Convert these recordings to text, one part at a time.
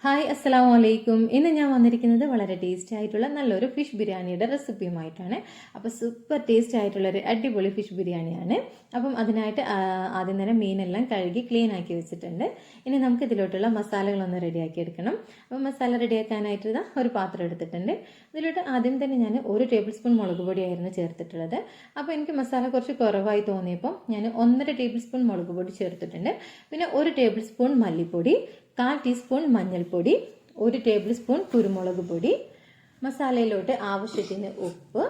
Hi അസ്സലാമു അലൈക്കും. ഇന്ന് ഞാൻ വന്നിരിക്കുന്നത് വളരെ ടേസ്റ്റി ആയിട്ടുള്ള നല്ലൊരു ഫിഷ് ബിരിയാണിയുടെ റെസിപ്പിയുമായിട്ടാണ്. അപ്പോൾ സൂപ്പർ ടേസ്റ്റി ആയിട്ടുള്ളൊരു അടിപൊളി ഫിഷ് ബിരിയാണിയാണ്. അപ്പം അതിനായിട്ട് ആദ്യം തന്നെ മീനെല്ലാം കഴുകി ക്ലീൻ ആക്കി വെച്ചിട്ടുണ്ട്. ഇനി നമുക്ക് ഇതിലോട്ടുള്ള മസാലകളൊന്ന് റെഡിയാക്കി എടുക്കണം. അപ്പോൾ മസാല റെഡിയാക്കാനായിട്ട് ഒരു പാത്രം എടുത്തിട്ടുണ്ട്. ഇതിലോട്ട് ആദ്യം തന്നെ ഞാൻ 1 ടേബിൾ സ്പൂൺ മുളക് പൊടിയായിരുന്നു ചേർത്തിട്ടുള്ളത്. അപ്പോൾ എനിക്ക് മസാല കുറച്ച് കുറവായി തോന്നിയപ്പോൾ ഞാൻ 1.5 ടേബിൾ സ്പൂൺ മുളക് പൊടി ചേർത്തിട്ടുണ്ട്. പിന്നെ 1 ടേബിൾ സ്പൂൺ മല്ലിപ്പൊടി, 1/4 ടീസ്പൂൺ മഞ്ഞൾപ്പൊടി, 1 ടേബിൾ സ്പൂൺ കുരുമുളക് പൊടി, മസാലയിലോട്ട് ആവശ്യത്തിന് ഉപ്പ്,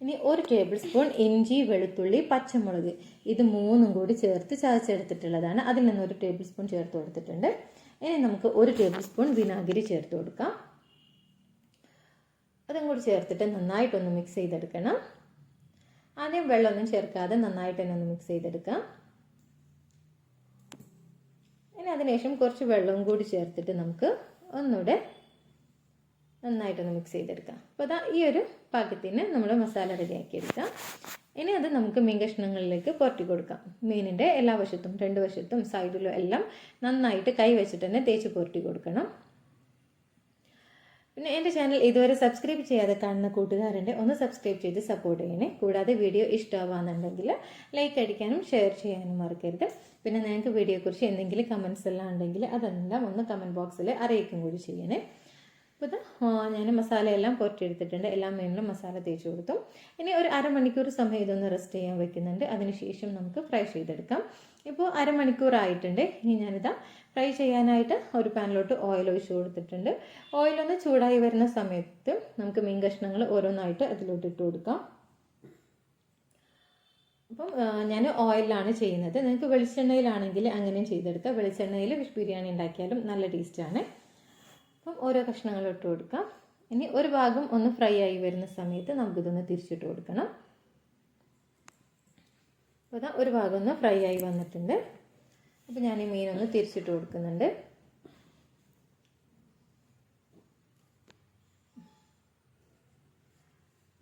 ഇനി 1 ടേബിൾ സ്പൂൺ ഇഞ്ചി, വെളുത്തുള്ളി, പച്ചമുളക്, ഇത് മൂന്നും കൂടി ചേർത്ത് ചതച്ചെടുത്തിട്ടുള്ളതാണ്. അതിൽ നിന്ന് 1 ടേബിൾ സ്പൂൺ ചേർത്ത് കൊടുത്തിട്ടുണ്ട്. ഇനി നമുക്ക് 1 ടേബിൾ സ്പൂൺ വിനാഗിരി ചേർത്ത് കൊടുക്കാം. അതും കൂടി ചേർത്തിട്ട് നന്നായിട്ടൊന്ന് മിക്സ് ചെയ്തെടുക്കണം. ആദ്യം വെള്ളമൊന്നും ചേർക്കാതെ നന്നായിട്ട് തന്നെ ഒന്ന് മിക്സ് ചെയ്തെടുക്കാം. ഇനി അതിനുശേഷം കുറച്ച് വെള്ളവും കൂടി ചേർത്തിട്ട് നമുക്ക് ഒന്നുകൂടെ നന്നായിട്ടൊന്ന് മിക്സ് ചെയ്തെടുക്കാം. അപ്പോൾ അതാ ഈ ഒരു പാകത്തിന് നമ്മൾ മസാല റെഡിയാക്കി എടുക്കാം. ഇനി അത് നമുക്ക് മീൻ കഷ്ണങ്ങളിലേക്ക് പുരട്ടി കൊടുക്കാം. മീനിൻ്റെ എല്ലാ വശത്തും 2 വശത്തും സൈഡിലും എല്ലാം നന്നായിട്ട് കൈ വെച്ചിട്ട് തന്നെ തേച്ച് പുരട്ടി കൊടുക്കണം. പിന്നെ എൻ്റെ ചാനൽ ഇതുവരെ സബ്സ്ക്രൈബ് ചെയ്യാതെ കാണുന്ന കൂട്ടുകാരുണ്ട്, ഒന്ന് സബ്സ്ക്രൈബ് ചെയ്ത് സപ്പോർട്ട് ചെയ്യണേ. കൂടാതെ വീഡിയോ ഇഷ്ടമാവാന്നുണ്ടെങ്കിൽ ലൈക്ക് അടിക്കാനും ഷെയർ ചെയ്യാനും മറക്കരുത്. പിന്നെ നിങ്ങൾക്ക് വീഡിയോയെക്കുറിച്ച് എന്തെങ്കിലും കമൻസ് എല്ലാം ഉണ്ടെങ്കിൽ അതെല്ലാം ഒന്ന് കമൻറ്റ് ബോക്സിൽ അറിയിക്കും കൂടി ചെയ്യണേ. അപ്പോൾ ഞാൻ മസാലയെല്ലാം പുരട്ടിയെടുത്തിട്ടുണ്ട്. എല്ലാ മീനിലും മസാല തേച്ച് കൊടുത്തു. ഇനി ഒരു അരമണിക്കൂർ സമയം ഇതൊന്ന് റെസ്റ്റ് ചെയ്യാൻ വെക്കുന്നുണ്ട്. അതിനുശേഷം നമുക്ക് ഫ്രൈ ചെയ്തെടുക്കാം. ഇപ്പോൾ അരമണിക്കൂറായിട്ടുണ്ട്. ഇനി ഞാനിതാ ഫ്രൈ ചെയ്യാനായിട്ട് ഒരു പാനിലോട്ട് ഓയിൽ ഒഴിച്ച് കൊടുത്തിട്ടുണ്ട്. ഓയിലൊന്ന് ചൂടായി വരുന്ന സമയത്ത് നമുക്ക് മീൻ കഷ്ണങ്ങൾ ഓരോന്നായിട്ട് അതിലോട്ട് ഇട്ട് കൊടുക്കാം. അപ്പം ഞാൻ ഓയിലാണ് ചെയ്യുന്നത്. നിങ്ങൾക്ക് വെളിച്ചെണ്ണയിലാണെങ്കിൽ അങ്ങനെയും ചെയ്തെടുക്കാം. വെളിച്ചെണ്ണയിൽ ഫിഷ് ബിരിയാണി ഉണ്ടാക്കിയാലും നല്ല ടേസ്റ്റാണ്. അപ്പം ഓരോ കഷ്ണങ്ങളും ഇട്ട് കൊടുക്കാം. ഇനി ഒരു ഭാഗം ഒന്ന് ഫ്രൈ ആയി വരുന്ന സമയത്ത് നമുക്കിതൊന്ന് തിരിച്ചിട്ട് കൊടുക്കണം. അപ്പോൾ അതാ ഒരു ഭാഗം ഒന്ന് ഫ്രൈ ആയി വന്നിട്ടുണ്ട്. അപ്പോൾ ഞാൻ ഈ മീനൊന്ന് തിരിച്ചിട്ട് കൊടുക്കുന്നുണ്ട്.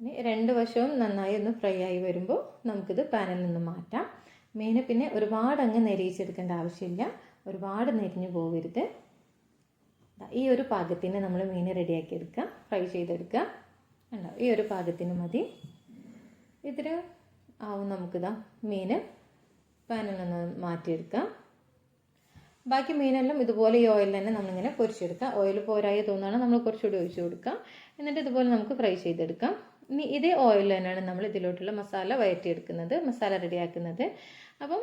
ഇനി 2 വശവും നന്നായി ഒന്ന് ഫ്രൈ ആയി വരുമ്പോൾ നമുക്കിത് പാനിൽ നിന്ന് മാറ്റാം. മീൻ പിന്നെ ഒരുപാട് അങ്ങ് നെരിയിച്ചെടുക്കേണ്ട ആവശ്യമില്ല, ഒരുപാട് നെരിഞ്ഞു പോകരുത്. ഈ ഒരു പാകത്തിന് നമ്മൾ മീൻ റെഡിയാക്കി എടുക്കുക, ഫ്രൈ ചെയ്തെടുക്കുക. ഉണ്ടോ, ഈ ഒരു പാകത്തിന് മതി. ഇതിൽ ആവും നമുക്കിതാ മീൻ പാനിൽ നിന്ന് മാറ്റിയെടുക്കാം. ബാക്കി മീനെല്ലാം ഇതുപോലെ ഈ ഓയിൽ തന്നെ നമ്മളിങ്ങനെ പൊരിച്ചെടുക്കാം. ഓയിൽ പോരായി തോന്നുകയാണെങ്കിൽ നമ്മൾ കുറച്ചുകൂടി ഒഴിച്ച് കൊടുക്കാം. എന്നിട്ട് ഇതുപോലെ നമുക്ക് ഫ്രൈ ചെയ്തെടുക്കാം. ഇനി ഇതേ ഓയിൽ തന്നെയാണ് നമ്മൾ ഇതിലോട്ടുള്ള മസാല വഴറ്റിയെടുക്കുന്നത്, മസാല റെഡിയാക്കുന്നത്. അപ്പം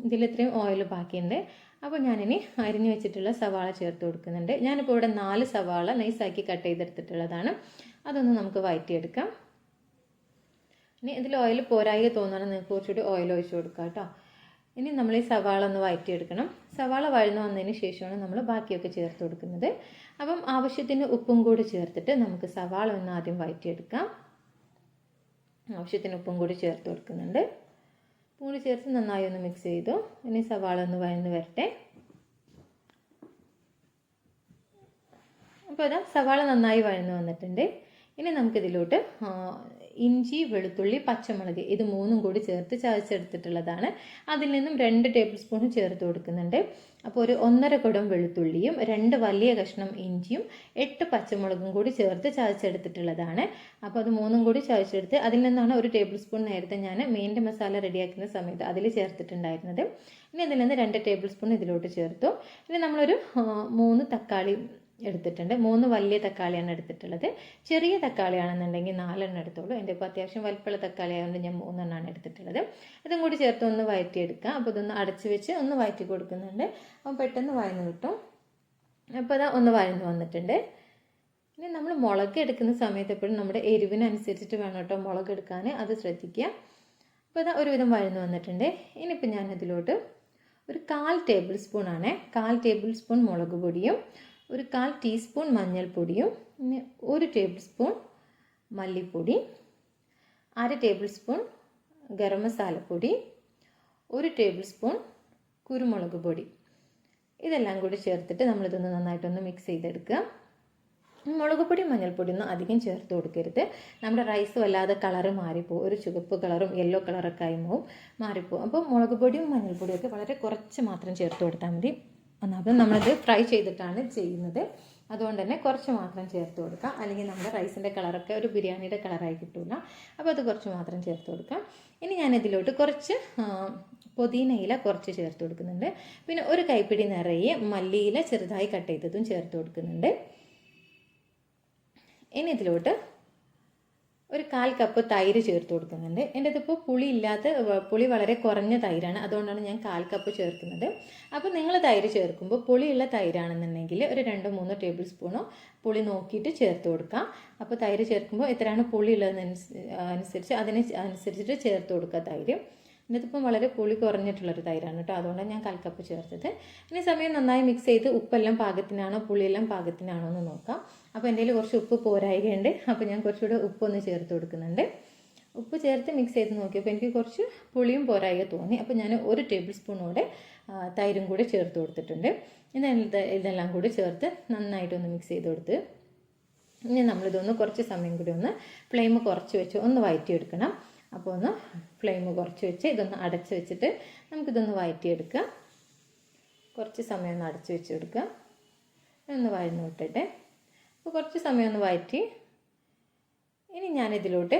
ഇതിൽ ഇത്രയും ഓയിൽ ബാക്കിയുണ്ട്. അപ്പോൾ ഞാനിനി അരിഞ്ഞു വെച്ചിട്ടുള്ള സവാള ചേർത്ത് കൊടുക്കുന്നുണ്ട്. ഞാനിപ്പോൾ ഇവിടെ 4 സവാള നൈസാക്കി കട്ട് ചെയ്തെടുത്തിട്ടുള്ളതാണ്. അതൊന്ന് നമുക്ക് വഴറ്റിയെടുക്കാം. ഇനി ഇതിൽ ഓയിൽ പോരായി തോന്നുകയാണെങ്കിൽ നിങ്ങൾക്ക് കുറച്ചുകൂടി ഓയിൽ ഒഴിച്ച് കൊടുക്കാം കേട്ടോ. ഇനി നമ്മൾ ഈ സവാള ഒന്ന് വഴറ്റിയെടുക്കണം. സവാള വഴന്നു വന്നതിന് ശേഷമാണ് നമ്മൾ ബാക്കിയൊക്കെ ചേർത്ത് കൊടുക്കുന്നത്. അപ്പം ആവശ്യത്തിന് ഉപ്പും കൂടി ചേർത്തിട്ട് നമുക്ക് സവാള ഒന്ന് ആദ്യം വഴറ്റിയെടുക്കാം. ആവശ്യത്തിന് ഉപ്പും കൂടി ചേർത്ത് കൊടുക്കുന്നുണ്ട്. ഉപ്പും കൂടി ചേർത്ത് നന്നായി ഒന്ന് മിക്സ് ചെയ്തു. ഇനി സവാള ഒന്ന് വഴന്ന് വരട്ടെ. അപ്പോൾ ഇതാ സവാള നന്നായി വഴന്ന് വന്നിട്ടുണ്ട്. ഇനി നമുക്കിതിലോട്ട് ഇഞ്ചി, വെളുത്തുള്ളി, പച്ചമുളക്, ഇത് 3ഉം കൂടി ചേർത്ത് ചതച്ചെടുത്തിട്ടുള്ളതാണ്. അതിൽ നിന്നും 2 ടേബിൾ സ്പൂൺ ചേർത്ത് കൊടുക്കുന്നുണ്ട്. അപ്പോൾ ഒരു 1.5 കുടം വെളുത്തുള്ളിയും 2 വലിയ കഷ്ണം ഇഞ്ചിയും 8 പച്ചമുളകും കൂടി ചേർത്ത് ചതച്ചെടുത്തിട്ടുള്ളതാണ്. അപ്പോൾ അത് 3ഉം കൂടി ചതച്ചെടുത്ത് അതിൽ നിന്നാണ് 1 ടേബിൾ സ്പൂൺ നേരത്തെ ഞാൻ മീനിൻ്റെ മസാല റെഡിയാക്കുന്ന സമയത്ത് അതിൽ ചേർത്തിട്ടുണ്ടായിരുന്നത്. ഇനി അതിൽ നിന്ന് 2 ടേബിൾ സ്പൂൺ ഇതിലോട്ട് ചേർത്തു. ഇനി നമ്മളൊരു 3 തക്കാളി എടുത്തിട്ടുണ്ട്. 3 വലിയ തക്കാളിയാണ് എടുത്തിട്ടുള്ളത്. ചെറിയ തക്കാളിയാണെന്നുണ്ടെങ്കിൽ 4 എണ്ണം എടുത്തോളൂ. എൻ്റെ ഇപ്പോൾ അത്യാവശ്യം വലിപ്പമുള്ള തക്കാളി ആയതുകൊണ്ട് ഞാൻ 3 എണ്ണമാണ് എടുത്തിട്ടുള്ളത്. ഇതും കൂടി ചേർത്ത് ഒന്ന് വഴറ്റിയെടുക്കാം. അപ്പോൾ ഇതൊന്ന് അടച്ച് വെച്ച് ഒന്ന് വഴറ്റി കൊടുക്കുന്നുണ്ട്. അപ്പോൾ പെട്ടെന്ന് വഴന്ന് കിട്ടും. അപ്പോൾ അതാ ഒന്ന് വഴന്ന് വന്നിട്ടുണ്ട്. ഇനി നമ്മൾ മുളക് എടുക്കുന്ന സമയത്ത് എപ്പോഴും നമ്മുടെ എരിവിനനുസരിച്ചിട്ട് വേണം കേട്ടോ മുളക് എടുക്കാൻ, അത് ശ്രദ്ധിക്കുക. അപ്പോൾ അതാ ഒരുവിധം വഴന്ന് വന്നിട്ടുണ്ട്. ഇനിയിപ്പോൾ ഞാനതിലോട്ട് ഒരു 1/4 ടേബിൾ സ്പൂണാണ്, 1/4 ടേബിൾ സ്പൂൺ മുളക് പൊടിയും, ഒരു 1/4 ടീസ്പൂൺ മഞ്ഞൾപ്പൊടിയും, പിന്നെ 1 ടേബിൾ സ്പൂൺ മല്ലിപ്പൊടി, 1/2 ടേബിൾ സ്പൂൺ ഗരം മസാലപ്പൊടി, 1 ടേബിൾ സ്പൂൺ കുരുമുളക് പൊടി, ഇതെല്ലാം കൂടി ചേർത്തിട്ട് നമ്മളിതൊന്ന് നന്നായിട്ടൊന്ന് മിക്സ് ചെയ്തെടുക്കുക. മുളക് പൊടി മഞ്ഞൾപ്പൊടിയൊന്നും അധികം ചേർത്ത് കൊടുക്കരുത്. നമ്മുടെ റൈസ് വല്ലാതെ കളറ് മാറിപ്പോവും, ഒരു ചുവപ്പ് കളറും യെല്ലോ കളറൊക്കെ ആയി മാറിപ്പോവും. അപ്പോൾ മുളക് പൊടിയും മഞ്ഞൾപ്പൊടിയും ഒക്കെ വളരെ കുറച്ച് മാത്രം ചേർത്ത് കൊടുത്താൽ മതി. ഒന്നാമത് നമ്മളിത് ഫ്രൈ ചെയ്തിട്ടാണ് ചെയ്യുന്നത്, അതുകൊണ്ട് തന്നെ കുറച്ച് മാത്രം ചേർത്ത് കൊടുക്കാം, അല്ലെങ്കിൽ നമ്മുടെ റൈസിൻ്റെ കളറൊക്കെ ഒരു ബിരിയാണിയുടെ കളറായി കിട്ടില്ല. അപ്പോൾ അത് കുറച്ച് മാത്രം ചേർത്ത് കൊടുക്കാം. ഇനി ഞാനിതിലോട്ട് കുറച്ച് പുതിനയില കുറച്ച് ചേർത്ത് കൊടുക്കുന്നുണ്ട്. പിന്നെ ഒരു കൈപ്പിടി നിറയെ മല്ലിയില ചെറുതായി കട്ട് ചെയ്തതും ചേർത്ത് കൊടുക്കുന്നുണ്ട്. ഇനി ഇതിലോട്ട് ഒരു 1/4 കപ്പ് തൈര് ചേർത്ത് കൊടുക്കുന്നുണ്ട്. എൻ്റെ ഇതിപ്പോൾ പുളി വളരെ കുറഞ്ഞ തൈരാണ്, അതുകൊണ്ടാണ് ഞാൻ 1/4 കപ്പ് ചേർക്കുന്നത്. അപ്പോൾ നിങ്ങൾ തൈര് ചേർക്കുമ്പോൾ പുളിയുള്ള തൈരാണെന്നുണ്ടെങ്കിൽ ഒരു 2-3 ടേബിൾ സ്പൂണോ പുളി നോക്കിയിട്ട് ചേർത്ത് കൊടുക്കാം. അപ്പോൾ തൈര് ചേർക്കുമ്പോൾ എത്രയാണ് പുളി ഉള്ളതെന്നനുസരിച്ച് അനുസരിച്ചിട്ട് ചേർത്ത് കൊടുക്കുക തൈര്. ഇതിപ്പം വളരെ പുളി കുറഞ്ഞിട്ടുള്ളൊരു തൈരാണ് കേട്ടോ, അതുകൊണ്ടാണ് ഞാൻ 1/4 കപ്പ് ചേർത്തത്. ഇനി സമയം നന്നായി മിക്സ് ചെയ്ത് ഉപ്പെല്ലാം പാകത്തിനാണോ പുളിയെല്ലാം പാകത്തിനാണോ എന്ന് നോക്കാം. അപ്പോൾ എൻ്റെ കയ്യിൽ കുറച്ച് ഉപ്പ് പോരായികയുണ്ട്, അപ്പോൾ ഞാൻ കുറച്ചുകൂടെ ഉപ്പൊന്ന് ചേർത്ത് കൊടുക്കുന്നുണ്ട്. ഉപ്പ് ചേർത്ത് മിക്സ് ചെയ്ത് നോക്കിയപ്പോൾ എനിക്ക് കുറച്ച് പുളിയും പോരായിക തോന്നി. അപ്പോൾ ഞാൻ 1 ടേബിൾ സ്പൂണോടെ തൈരും കൂടി ചേർത്ത് കൊടുത്തിട്ടുണ്ട്. ഇതെല്ലാം കൂടി ചേർത്ത് നന്നായിട്ടൊന്ന് മിക്സ് ചെയ്ത് കൊടുത്ത് ഇനി നമ്മളിതൊന്ന് കുറച്ച് സമയം കൂടി ഒന്ന് ഫ്ലെയിം കുറച്ച് വെച്ച് ഒന്ന് വഴറ്റിയെടുക്കണം. അപ്പോൾ ഒന്ന് ഫ്ലെയിം കുറച്ച് വെച്ച് ഇതൊന്ന് അടച്ച് വെച്ചിട്ട് നമുക്കിതൊന്ന് വഴറ്റിയെടുക്കാം. കുറച്ച് സമയം ഒന്ന് അടച്ച് വെച്ച് കൊടുക്കുക. ഒന്ന് വഴന്ന് വിട്ടിട്ടെ. അപ്പോൾ കുറച്ച് സമയം ഒന്ന് വഴറ്റി ഇനി ഞാനിതിലോട്ട്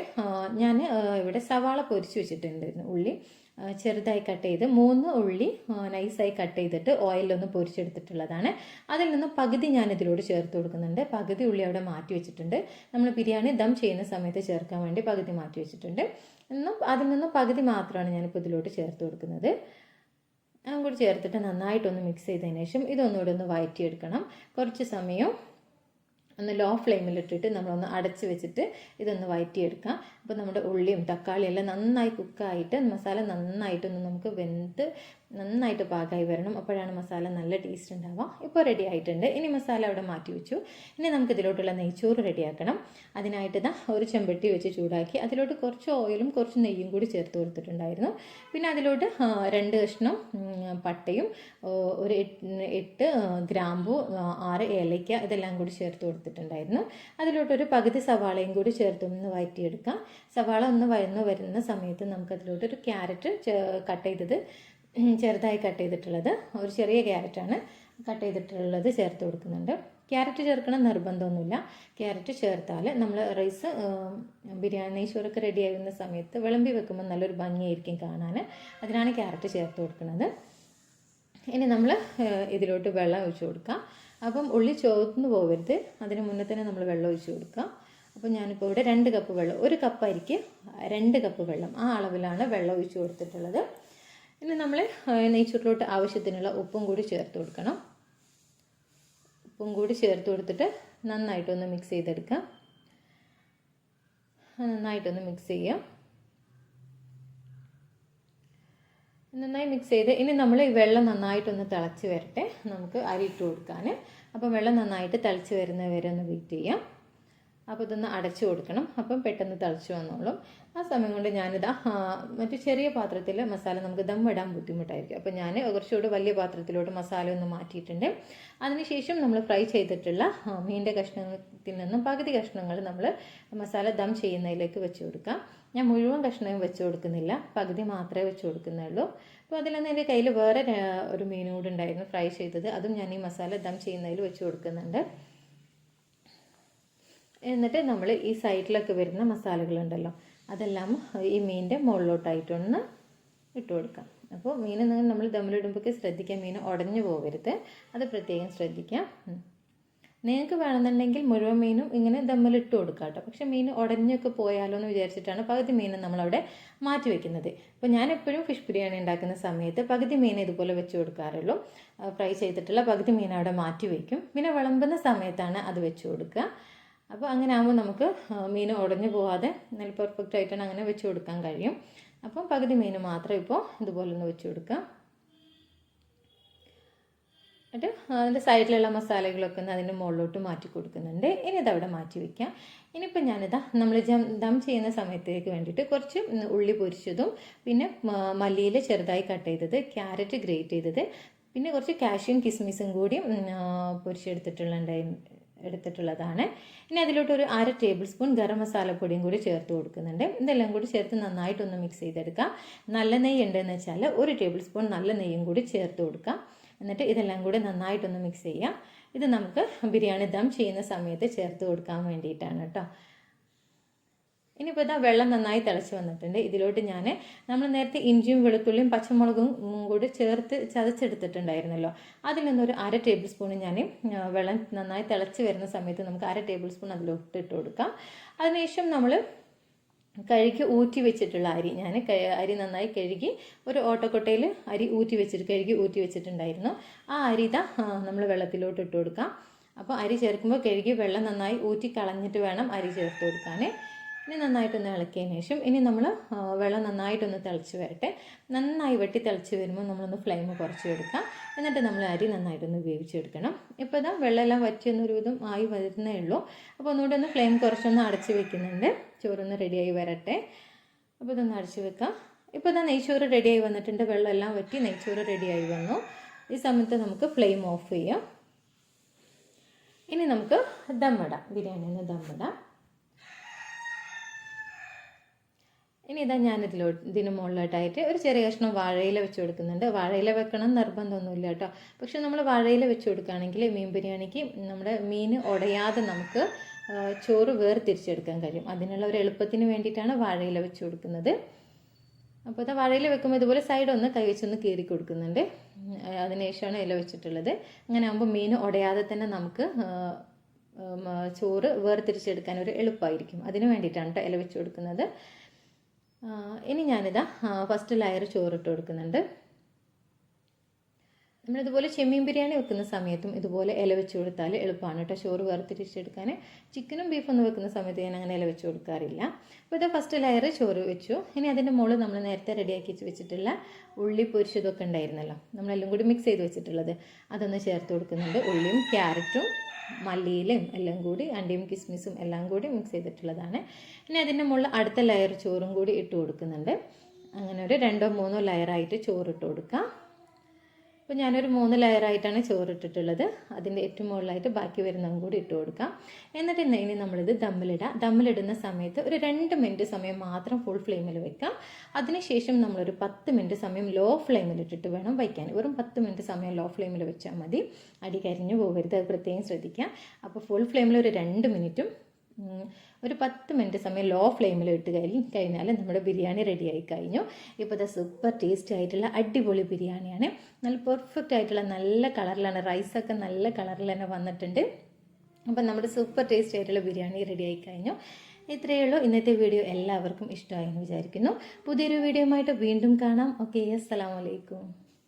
ഇവിടെ സവാള പൊരിച്ച് വെച്ചിട്ടുണ്ടായിരുന്നു. ഉള്ളി ചെറുതായി കട്ട് ചെയ്ത് 3 ഉള്ളി നൈസായി കട്ട് ചെയ്തിട്ട് ഓയിലൊന്ന് പൊരിച്ചെടുത്തിട്ടുള്ളതാണ്. അതിൽ നിന്ന് പകുതി ഞാനിതിലോട്ട് ചേർത്ത് കൊടുക്കുന്നുണ്ട്. പകുതി ഉള്ളി അവിടെ മാറ്റി വെച്ചിട്ടുണ്ട്. നമ്മൾ ബിരിയാണി ദം ചെയ്യുന്ന സമയത്ത് ചേർക്കാൻ വേണ്ടി പകുതി മാറ്റി വെച്ചിട്ടുണ്ട്. അതിൽ നിന്നും പകുതി മാത്രമാണ് ഞാനിപ്പോൾ ഇതിലോട്ട് ചേർത്ത് കൊടുക്കുന്നത്. അതും കൂടി ചേർത്തിട്ട് നന്നായിട്ടൊന്ന് മിക്സ് ചെയ്തതിന് ശേഷം ഇതൊന്നുകൂടെ ഒന്ന് വഴറ്റിയെടുക്കണം. കുറച്ച് സമയം ഒന്ന് ലോ ഫ്ലെയിമിലിട്ടിട്ട് നമ്മളൊന്ന് അടച്ച് വെച്ചിട്ട് ഇതൊന്ന് വഴറ്റിയെടുക്കാം. അപ്പോൾ നമ്മുടെ ഉള്ളിയും തക്കാളിയും എല്ലാം നന്നായി കുക്കായിട്ട് മസാല നന്നായിട്ടൊന്ന് നമുക്ക് വെന്ത് നന്നായിട്ട് പാകമായി വരണം. അപ്പോഴാണ് മസാല നല്ല ടേസ്റ്റ് ഉണ്ടാവുക. ഇപ്പോൾ റെഡി ആയിട്ടുണ്ട്. ഇനി മസാല അവിടെ മാറ്റി വെച്ചു. ഇനി നമുക്ക് ഇതിലോട്ടുള്ള നെയ്ച്ചോറ് റെഡിയാക്കണം. അതിനായിട്ട് ഒരു ചെമ്പട്ടി വെച്ച് ചൂടാക്കി അതിലോട്ട് കുറച്ച് ഓയിലും കുറച്ച് നെയ്യും കൂടി ചേർത്ത് കൊടുത്തിട്ടുണ്ടായിരുന്നു. പിന്നെ അതിലോട്ട് 2 കഷ്ണം പട്ടയും ഒരു 8 ഗ്രാമ്പു 6 ഏലയ്ക്ക ഇതെല്ലാം കൂടി ചേർത്ത് കൊടുത്തിട്ടുണ്ടായിരുന്നു. അതിലോട്ടൊരു പകുതി സവാളയും കൂടി ചേർത്തൊന്ന് വഴറ്റിയെടുക്കാം. സവാള ഒന്ന് വഴന്ന് വരുന്ന സമയത്ത് നമുക്കതിലോട്ടൊരു ക്യാരറ്റ് കട്ട് ചെയ്തത് ചെറുതായി കട്ട് ചെയ്തിട്ടുള്ളത്, ഒരു ചെറിയ ക്യാരറ്റാണ് കട്ട് ചെയ്തിട്ടുള്ളത് ചേർത്ത് കൊടുക്കുന്നുണ്ട്. ക്യാരറ്റ് ചേർക്കണം നിർബന്ധമൊന്നുമില്ല. ക്യാരറ്റ് ചേർത്താൽ നമ്മൾ റൈസ് ബിരിയാണി നെയ്ച്ചോറൊക്കെ റെഡി ആകുന്ന സമയത്ത് വിളമ്പി വെക്കുമ്പോൾ നല്ലൊരു ഭംഗിയായിരിക്കും കാണാൻ. അതിനാണ് ക്യാരറ്റ് ചേർത്ത് കൊടുക്കുന്നത്. ഇനി നമ്മൾ ഇതിലോട്ട് വെള്ളം ഒഴിച്ച് കൊടുക്കാം. അപ്പം ഉള്ളി ചോർന്ന് പോകരുത്, അതിന് മുന്നേ തന്നെ നമ്മൾ വെള്ളം ഒഴിച്ച് കൊടുക്കുക. അപ്പോൾ ഞാനിപ്പോൾ ഇവിടെ 2 കപ്പ് വെള്ളം, 1 കപ്പായിരിക്കും 2 കപ്പ് വെള്ളം, ആ അളവിലാണ് വെള്ളം ഒഴിച്ച് കൊടുത്തിട്ടുള്ളത്. ഇനി നമ്മൾ നെയ്ച്ചോറിലോട്ട് ആവശ്യത്തിനുള്ള ഉപ്പും കൂടി ചേർത്ത് കൊടുക്കണം. ഉപ്പും കൂടി ചേർത്ത് കൊടുത്തിട്ട് നന്നായിട്ടൊന്ന് മിക്സ് ചെയ്തെടുക്കാം. നന്നായിട്ടൊന്ന് മിക്സ് ചെയ്യാം. നന്നായി മിക്സ് ചെയ്ത് ഇനി നമ്മൾ ഈ വെള്ളം നന്നായിട്ടൊന്ന് തിളച്ച് വരട്ടെ, നമുക്ക് അരി ഇട്ട് കൊടുക്കാൻ. അപ്പം വെള്ളം നന്നായിട്ട് തിളച്ച് വരുന്നവരെ ഒന്ന് വെയിറ്റ് ചെയ്യാം. അപ്പോൾ ഇതൊന്ന് അടച്ചു കൊടുക്കണം. അപ്പം പെട്ടെന്ന് തിളച്ച് വന്നോളും. ആ സമയം കൊണ്ട് ഞാനിതാ മറ്റു ചെറിയ പാത്രത്തിൽ മസാല നമുക്ക് ദം ഇടാൻ ബുദ്ധിമുട്ടായിരിക്കും. അപ്പോൾ ഞാൻ കുറച്ചുകൂടി വലിയ പാത്രത്തിലോട്ട് മസാല ഒന്ന് മാറ്റിയിട്ടുണ്ട്. അതിനുശേഷം നമ്മൾ ഫ്രൈ ചെയ്തിട്ടുള്ള മീനിൻ്റെ കഷ്ണത്തിൽ നിന്നും പകുതി കഷ്ണങ്ങൾ നമ്മൾ മസാല ദം ചെയ്യുന്നതിലേക്ക് വെച്ച് കൊടുക്കാം. ഞാൻ മുഴുവൻ കഷ്ണവും വെച്ച് കൊടുക്കുന്നില്ല, പകുതി മാത്രമേ വെച്ച് കൊടുക്കുന്നുള്ളൂ. അപ്പോൾ അതിൽ നിന്ന് എൻ്റെ കയ്യിൽ വേറെ ഒരു മീനും കൂടി ഉണ്ടായിരുന്നു ഫ്രൈ ചെയ്തത്, അതും ഞാൻ ഈ മസാല ദം ചെയ്യുന്നതിൽ വെച്ച് കൊടുക്കുന്നുണ്ട്. എന്നിട്ട് നമ്മൾ ഈ സൈഡിലൊക്കെ വരുന്ന മസാലകളുണ്ടല്ലോ അതെല്ലാം ഈ മീനിൻ്റെ മുകളിലോട്ടായിട്ടൊന്ന് ഇട്ട് കൊടുക്കാം. അപ്പോൾ മീൻ നമ്മൾ ദമ്മിലിടുമ്പോൾ ശ്രദ്ധിക്കാം, മീൻ ഉടഞ്ഞു പോകരുത്, അത് പ്രത്യേകം ശ്രദ്ധിക്കാം. നിങ്ങൾക്ക് വേണമെന്നുണ്ടെങ്കിൽ മുഴുവൻ മീനും ഇങ്ങനെ ദമ്മിലിട്ട് കൊടുക്കാം കേട്ടോ. പക്ഷേ മീൻ ഉടഞ്ഞൊക്കെ പോയാലോ എന്ന് വിചാരിച്ചിട്ടാണ് പകുതി മീൻ നമ്മളവിടെ മാറ്റി വെക്കുന്നത്. അപ്പോൾ ഞാൻ എപ്പോഴും ഫിഷ് ബിരിയാണി ഉണ്ടാക്കുന്ന സമയത്ത് പകുതി മീൻ ഇതുപോലെ വെച്ച് കൊടുക്കാറുള്ളൂ. ഫ്രൈ ചെയ്തിട്ടുള്ള പകുതി മീൻ അവിടെ മാറ്റി വയ്ക്കും. പിന്നെ വിളമ്പുന്ന സമയത്താണ് അത് വെച്ച് കൊടുക്കുക. അപ്പോൾ അങ്ങനെ ആകുമ്പോൾ നമുക്ക് മീൻ ഉടഞ്ഞു പോകാതെ നല്ല പെർഫെക്റ്റ് ആയിട്ടാണ് അങ്ങനെ വെച്ച് കൊടുക്കാൻ കഴിയും. അപ്പം പകുതി മീൻ മാത്രം ഇപ്പോൾ ഇതുപോലെ ഒന്ന് വെച്ച് കൊടുക്കാം. എന്നിട്ട് അതിൻ്റെ സൈഡിലുള്ള മസാലകളൊക്കെ ഒന്ന് അതിൻ്റെ മുകളിലോട്ട് മാറ്റി കൊടുക്കുന്നുണ്ട്. ഇനി ഇതവിടെ മാറ്റി വയ്ക്കാം. ഇനിയിപ്പോൾ ഞാനിതാ നമ്മൾ ദം ചെയ്യുന്ന സമയത്തേക്ക് വേണ്ടിയിട്ട് കുറച്ച് ഉള്ളി പൊരിച്ചതും പിന്നെ മല്ലിയില ചെറുതായി കട്ട് ചെയ്തത്, ക്യാരറ്റ് ഗ്രേറ്റ് ചെയ്തത്, പിന്നെ കുറച്ച് കാഷ്യൂം കിസ്മിസും കൂടി എടുത്തിട്ടുള്ളതാണ്. ഇനി അതിലോട്ട് ഒരു 1/2 ടേബിൾ സ്പൂൺ ഗരം മസാലപ്പൊടിയും കൂടി ചേർത്ത് കൊടുക്കുന്നുണ്ട്. ഇതെല്ലാം കൂടി ചേർത്ത് നന്നായിട്ടൊന്ന് മിക്സ് ചെയ്തെടുക്കാം. നല്ല നെയ്യ് ഉണ്ടെന്ന് വെച്ചാൽ 1 ടേബിൾ സ്പൂൺ നല്ല നെയ്യും കൂടി ചേർത്ത് കൊടുക്കാം. എന്നിട്ട് ഇതെല്ലാം കൂടെ നന്നായിട്ടൊന്ന് മിക്സ് ചെയ്യാം. ഇത് നമുക്ക് ബിരിയാണി ദം ചെയ്യുന്ന സമയത്ത് ചേർത്ത് കൊടുക്കാൻ വേണ്ടിയിട്ടാണ് കേട്ടോ. ഇനിയിപ്പോൾ ഇതാ വെള്ളം നന്നായി തിളച്ച് വന്നിട്ടുണ്ട്. ഇതിലോട്ട് നമ്മൾ നേരത്തെ ഇഞ്ചിയും വെളുത്തുള്ളിയും പച്ചമുളകും കൂടി ചേർത്ത് ചതച്ചെടുത്തിട്ടുണ്ടായിരുന്നല്ലോ, അതിൽ നിന്നൊരു 1/2 ടേബിൾ സ്പൂൺ ഞാൻ വെള്ളം നന്നായി തിളച്ച് വരുന്ന സമയത്ത് നമുക്ക് 1/2 ടേബിൾ സ്പൂൺ അതിലോട്ട് ഇട്ട് കൊടുക്കാം. അതിനുശേഷം നമ്മൾ കഴുകി ഊറ്റി വെച്ചിട്ടുള്ള അരി, അരി നന്നായി കഴുകി ഒരു ഓട്ടക്കൊട്ടയിൽ അരി കഴുകി ഊറ്റി വെച്ചിട്ടുണ്ടായിരുന്നു. ആ അരി ഇതാ നമ്മൾ വെള്ളത്തിലോട്ട് ഇട്ട് കൊടുക്കാം. അപ്പോൾ അരി ചേർക്കുമ്പോൾ കഴുകി വെള്ളം നന്നായി ഊറ്റി കളഞ്ഞിട്ട് വേണം അരി ചേർത്ത് കൊടുക്കാൻ. ഇനി നന്നായിട്ടൊന്ന് ഇളക്കിയതിന് ശേഷം ഇനി നമ്മൾ വെള്ളം നന്നായിട്ടൊന്ന് തിളച്ച് വരട്ടെ. നന്നായി വെട്ടി തിളച്ച് വരുമ്പോൾ നമ്മളൊന്ന് ഫ്ലെയിം കുറച്ച് കൊടുക്കാം. എന്നിട്ട് നമ്മൾ അരി നന്നായിട്ടൊന്ന് വേവിച്ചെടുക്കണം. ഇപ്പോൾ ഇതാ വെള്ളമെല്ലാം വറ്റിയൊന്നൊരു വിധം ആയി വരുന്നേ ഉള്ളൂ. അപ്പോൾ ഒന്നുകൂടെ ഒന്ന് ഫ്ലെയിം കുറച്ചൊന്ന് അടച്ച് വെക്കുന്നുണ്ട്, ചോറൊന്ന് റെഡിയായി വരട്ടെ. അപ്പോൾ ഇതൊന്ന് അടച്ച് വെക്കാം. ഇപ്പോൾ ഇതാ നെയ്ച്ചോറ് റെഡിയായി വന്നിട്ടുണ്ട്. വെള്ളമെല്ലാം വറ്റി നെയ്ച്ചോറ് റെഡിയായി വന്നു. ഈ സമയത്ത് നമുക്ക് ഫ്ലെയിം ഓഫ് ചെയ്യാം. ഇനി നമുക്ക് ദമ്മിടാം, ബിരിയാണിന്ന് ദമ്മിടാം. ഇനി ഇതാ ഇതിന് മുകളിലോട്ടായിട്ട് ഒരു ചെറിയ കഷ്ണം വാഴയില വെച്ച് കൊടുക്കുന്നുണ്ട്. വാഴയില വെക്കണം നിർബന്ധമൊന്നുമില്ല കേട്ടോ. പക്ഷെ നമ്മൾ വാഴയില വെച്ച് കൊടുക്കുകയാണെങ്കിൽ മീൻ ബിരിയാണിക്ക് നമ്മുടെ മീൻ ഉടയാതെ നമുക്ക് ചോറ് വേർതിരിച്ചെടുക്കാൻ കഴിയും. അതിനുള്ള ഒരു എളുപ്പത്തിന് വേണ്ടിയിട്ടാണ് വാഴയില വെച്ച് കൊടുക്കുന്നത്. അപ്പോൾ ഇതാ വാഴയില വെക്കുമ്പോൾ ഇതുപോലെ സൈഡ് ഒന്ന് കൈ വെച്ചൊന്ന് കീറി കൊടുക്കുന്നുണ്ട്. അതിനുശേഷമാണ് ഇല വെച്ചിട്ടുള്ളത്. അങ്ങനെ ആകുമ്പോൾ മീൻ ഉടയാതെ തന്നെ നമുക്ക് ചോറ് വേർതിരിച്ചെടുക്കാൻ ഒരു എളുപ്പമായിരിക്കും. അതിന് വേണ്ടിയിട്ടാണ് കേട്ടോ ഇല വെച്ച് കൊടുക്കുന്നത്. ഇനി ഞാനിതാ ഫസ്റ്റ് ലെയർ ചോറിട്ട് കൊടുക്കുന്നുണ്ട്. നമ്മളിതുപോലെ ചെമ്മീൻ ബിരിയാണി വെക്കുന്ന സമയത്തും ഇതുപോലെ ഇല വെച്ച് കൊടുത്താൽ എളുപ്പമാണ് കേട്ടോ ചോറ് വേർതിരിച്ചെടുക്കാൻ. ചിക്കനും ബീഫൊന്നും വെക്കുന്ന സമയത്ത് ഞാൻ അങ്ങനെ ഇല വെച്ച് കൊടുക്കാറില്ല. അപ്പോൾ ഇത് ഫസ്റ്റ് ലെയർ ചോറ് വെച്ചു. ഇനി അതിൻ്റെ മുകളിൽ നമ്മൾ നേരത്തെ റെഡിയാക്കി വെച്ചിട്ടുള്ള ഉള്ളി പൊരിച്ചതൊക്കെ ഉണ്ടായിരുന്നല്ലോ, നമ്മളെല്ലാം കൂടി മിക്സ് ചെയ്ത് വെച്ചിട്ടുള്ളത്, അതൊന്ന് ചേർത്ത് കൊടുക്കുന്നുണ്ട്. ഉള്ളിയും ക്യാരറ്റും മല്ലിയിലും എല്ലാം കൂടി അണ്ടിയും കിസ്മിസും എല്ലാം കൂടി മിക്സ് ചെയ്തിട്ടുള്ളതാണ്. ഇനി അതിൻ്റെ മുകളിൽ അടുത്ത ലെയർ ചോറും കൂടി ഇട്ട് കൊടുക്കുന്നുണ്ട്. അങ്ങനെ ഒരു 2-3 ലെയറായിട്ട് ചോറിട്ട് കൊടുക്കാം. അപ്പോൾ ഞാനൊരു 3 ലെയറായിട്ടാണ് ചോറിട്ടിട്ടുള്ളത്. അതിൻ്റെ ഏറ്റവും മുകളിലായിട്ട് ബാക്കി വരുന്നതും കൂടി ഇട്ട് കൊടുക്കാം. എന്നിട്ട് ഇനി നമ്മളിത് ദമ്മിലിടാം. ദമ്മിലിടുന്ന സമയത്ത് ഒരു 2 മിനിറ്റ് സമയം മാത്രം ഫുൾ ഫ്ലെയിമിൽ വെക്കാം. അതിനുശേഷം നമ്മളൊരു 10 മിനിറ്റ് സമയം ലോ ഫ്ലെയിമിലിട്ടിട്ട് വേണം വയ്ക്കാൻ. വെറും 10 മിനിറ്റ് സമയം ലോ ഫ്ലെയിമിൽ വെച്ചാൽ മതി. അടി കരിഞ്ഞു പോകരുത്, അത് പ്രത്യേകം ശ്രദ്ധിക്കാം. അപ്പോൾ ഫുൾ ഫ്ലെയിമിൽ ഒരു 2 മിനിറ്റും ഒരു 10 മിനിറ്റ് സമയം ലോ ഫ്ലെയിമിൽ ഇട്ട് കഴിഞ്ഞാൽ നമ്മുടെ ബിരിയാണി റെഡിയായി കഴിഞ്ഞു. ഇപ്പോൾ ഇത് സൂപ്പർ ടേസ്റ്റി ആയിട്ടുള്ള അടിപൊളി ബിരിയാണിയാണ്. നല്ല പെർഫെക്റ്റ് ആയിട്ടുള്ള നല്ല കളറിലാണ്, റൈസൊക്കെ നല്ല കളറിൽ തന്നെ വന്നിട്ടുണ്ട്. അപ്പം നമ്മുടെ സൂപ്പർ ടേസ്റ്റി ആയിട്ടുള്ള ബിരിയാണി റെഡിയായി കഴിഞ്ഞു. ഇത്രയേ ഉള്ളൂ ഇന്നത്തെ വീഡിയോ. എല്ലാവർക്കും ഇഷ്ടമായെന്ന് വിചാരിക്കുന്നു. പുതിയൊരു വീഡിയോയുമായിട്ട് വീണ്ടും കാണാം. ഓക്കെ, അസ്സലാമു അലൈക്കും.